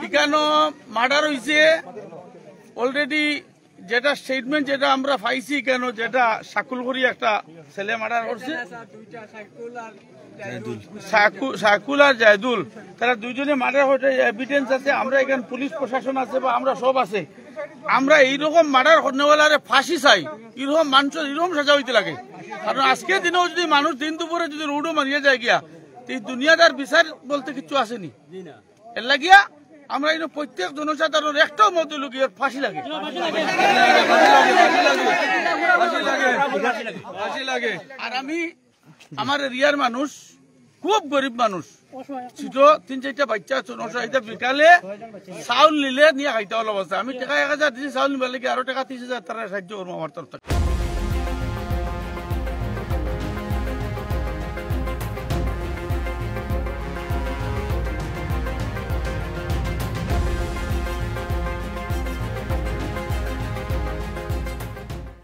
এখানে মার্ডার হয়েছে অলরেডি, যেটা স্টেটমেন্ট যেটা আমরা পাইছি কেন, যেটা সাকুল করি একটা ছেলে মার্ডার করছে, সাকুল আর জায়দুল, তারা দুইজনে মার্ডার হয়েছে, এভিডেন্স আছে। আমরা এখানে পুলিশ প্রশাসন আছে বা আমরা সব আছে। আমরা এইরকম মার্ডার করনেওয়ালারে ফাঁসি চাই, এরকম মানুষের এরকম সাজা হইতে লাগে। কারণ আজকের দিনেও যদি মানুষ দিন দুপুরে যদি রোডও মারিয়ে যায় গিয়া, এই দুনিয়াদার বিচার বলতে কিছু আসেনি। এর লাগিয়া আমরা এই প্রত্যেক জনসাধারণের একটাও মত লুকিয়ে ফাঁসি লাগে, ফাঁসি লাগে। আর আমি আমার এরিয়ার মানুষ, খুব গরিব মানুষ, ছোট 3-4টা বাচ্চা আছে, বিকালে চাউল নিলে নিয়ে খাইতে অবস্থা। আমি টাকা 1000 দিচ্ছি চাউল নিবার লাগে, আরো টাকা 30,000 তারা সাহায্য করবো আমার তরফ থেকে।